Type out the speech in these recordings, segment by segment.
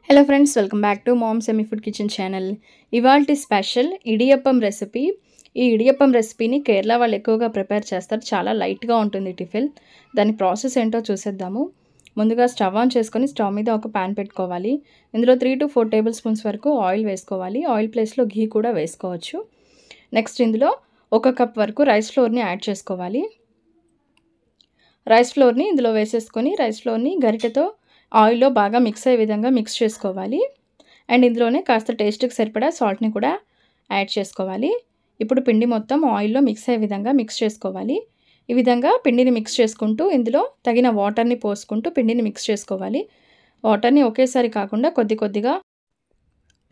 Hello friends, welcome back to Mom's Yummyfood Kitchen channel. ఇవాల్టి special idiyappam recipe. ఈ ఇడియప్పం రెసిపీని కేరళ వాళ్ళు ఎక్కువగా ప్రిపేర్ చేస్తారు. చాలా లైట్గా ఉంటుంది టిఫిన్. దాని ప్రాసెస్ ఏంటో చూసేద్దాము. ముందుగా స్టవ్ ఆన్ చేసుకొని స్టవ్ మీద ఒక పాన్ పెట్టుకోవాలి. ఇందులో 3 to 4 టేబుల్ స్పూన్స్ వరకు ఆయిల్ వేసుకోవాలి. ఆయిల్ ప్లేస్లో ఘీ కూడా వేసుకోవచ్చు. నెక్స్ట్ ఇందులో 1 కప్ వరకు రైస్ ఫ్లోర్ని యాడ్ చేసుకోవాలి. రైస్ ఫ్లోర్ని ఇందులో వేసేసుకొని రైస్ ఫ్లోర్ని గరిటెతో ఆయిల్లో బాగా మిక్స్ అయ్యే విధంగా మిక్స్ చేసుకోవాలి. అండ్ ఇందులోనే కాస్త టేస్ట్కి సరిపడా సాల్ట్ని కూడా యాడ్ చేసుకోవాలి. ఇప్పుడు పిండి మొత్తం ఆయిల్లో మిక్స్ అయ్యే విధంగా మిక్స్ చేసుకోవాలి. ఈ విధంగా పిండిని మిక్స్ చేసుకుంటూ ఇందులో తగిన వాటర్ని పోసుకుంటూ పిండిని మిక్స్ చేసుకోవాలి. వాటర్ని ఒకేసారి కాకుండా కొద్ది కొద్దిగా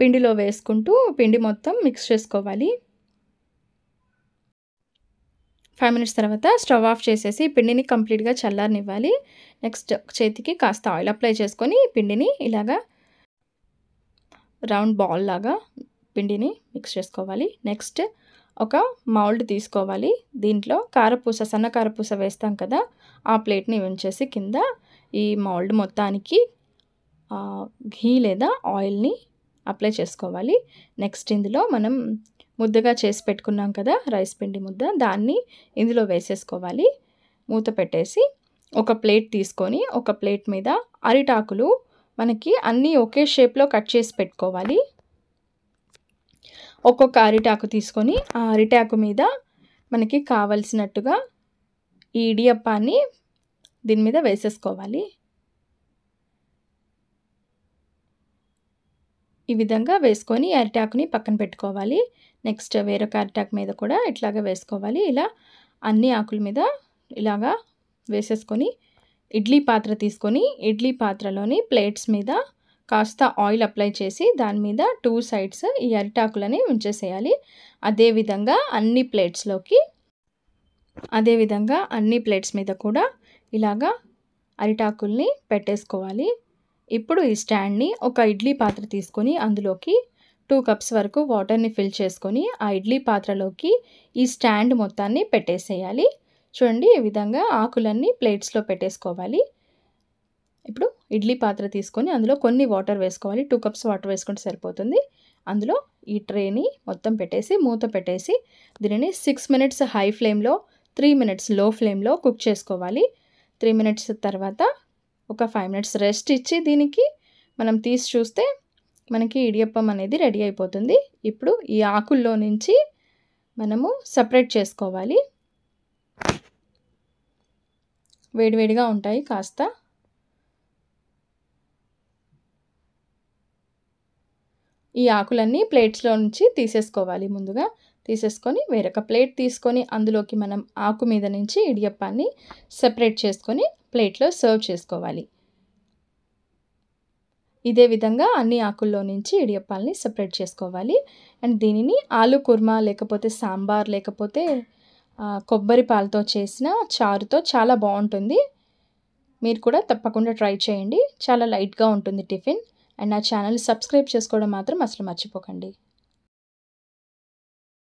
పిండిలో వేసుకుంటూ పిండి మొత్తం మిక్స్ చేసుకోవాలి. 5 minutes తర్వాత స్టవ్ ఆఫ్ చేసేసి పిండిని కంప్లీట్గా చల్లారనివ్వాలి. నెక్స్ట్ చేతికి కాస్త ఆయిల్ అప్లై చేసుకొని పిండిని ఇలాగా రౌండ్ బాల్ లాగా పిండిని మిక్స్ చేసుకోవాలి. నెక్స్ట్ ఒక మౌల్డ్ తీసుకోవాలి. దీంట్లో కారపూస సన్న కారపూస వేస్తాం కదా, ఆ ప్లేట్ని ఉంచేసి కింద ఈ మౌల్డ్ మొత్తానికి ఘీ లేదా ఆయిల్ని అప్లై చేసుకోవాలి. నెక్స్ట్ ఇందులో మనం ముద్దగా చేసి పెట్టుకున్నాం కదా రైస్ పిండి ముద్ద, దాన్ని ఇందులో వేసేసుకోవాలి. మూత పెట్టేసి ఒక ప్లేట్ తీసుకొని ఒక ప్లేట్ మీద అరిటాకులు మనకి అన్నీ ఒకే షేప్లో కట్ చేసి పెట్టుకోవాలి. ఒక్కొక్క అరిటాకు తీసుకొని ఆ అరిటాకు మీద మనకి కావలసినట్టుగా ఈ ఇడియప్పాన్ని దీని మీద వేసేసుకోవాలి. ఈ విధంగా వేసుకొని అరిటాకుని పక్కన పెట్టుకోవాలి. నెక్స్ట్ వేరొక అరిటాకు మీద కూడా ఇట్లాగా వేసుకోవాలి. ఇలా అన్ని ఆకుల మీద ఇలాగా వేసేసుకొని ఇడ్లీ పాత్ర తీసుకొని ఇడ్లీ పాత్రలోని ప్లేట్స్ మీద కాస్త ఆయిల్ అప్లై చేసి దాని మీద 2 sides ఈ అరిటాకులని ఉంచేసేయాలి. అదేవిధంగా అన్ని ప్లేట్స్ మీద కూడా ఇలాగా అరిటాకుల్ని పెట్టేసుకోవాలి. ఇప్పుడు ఈ స్టాండ్ని ఒక ఇడ్లీ పాత్ర తీసుకొని అందులోకి 2 cups వరకు వాటర్ని ఫిల్ చేసుకొని ఆ ఇడ్లీ పాత్రలోకి ఈ స్టాండ్ మొత్తాన్ని పెట్టేసేయాలి. చూడండి, ఈ విధంగా ఆకులన్నీ ప్లేట్స్లో పెట్టేసుకోవాలి. ఇప్పుడు ఇడ్లీ పాత్ర తీసుకొని అందులో కొన్ని వాటర్ వేసుకోవాలి. 2 cups వాటర్ వేసుకుంటే సరిపోతుంది. అందులో ఈ ట్రేని మొత్తం పెట్టేసి మూత పెట్టేసి దీనిని 6 minutes హై ఫ్లేమ్లో 3 minutes లో ఫ్లేమ్లో కుక్ చేసుకోవాలి. 3 minutes తర్వాత ఒక 5 minutes రెస్ట్ ఇచ్చి దీనికి మనం తీసి చూస్తే మనకి ఇడియప్పం అనేది రెడీ అయిపోతుంది. ఇప్పుడు ఈ ఆకుల్లో నుంచి మనము సపరేట్ చేసుకోవాలి. వేడివేడిగా ఉంటాయి కాస్త. ఈ ఆకులన్నీ ప్లేట్స్లో నుంచి తీసేసుకోవాలి. ముందుగా తీసేసుకొని వేరొక ప్లేట్ తీసుకొని అందులోకి మనం ఆకు మీద నుంచి ఇడియప్పాన్ని సెపరేట్ చేసుకొని ప్లేట్లో సర్వ్ చేసుకోవాలి. ఇదే విధంగా అన్ని ఆకుల్లో నుంచి ఇడియప్పాలని సెపరేట్ చేసుకోవాలి. అండ్ దీనిని ఆలు కుర్మా లేకపోతే సాంబార్ లేకపోతే కొబ్బరి పాలతో చేసిన చారుతో చాలా బాగుంటుంది. మీరు కూడా తప్పకుండా ట్రై చేయండి. చాలా లైట్గా ఉంటుంది టిఫిన్. అండ్ నా ఛానల్ సబ్స్క్రైబ్ చేసుకోవడం మాత్రం అసలు మర్చిపోకండి.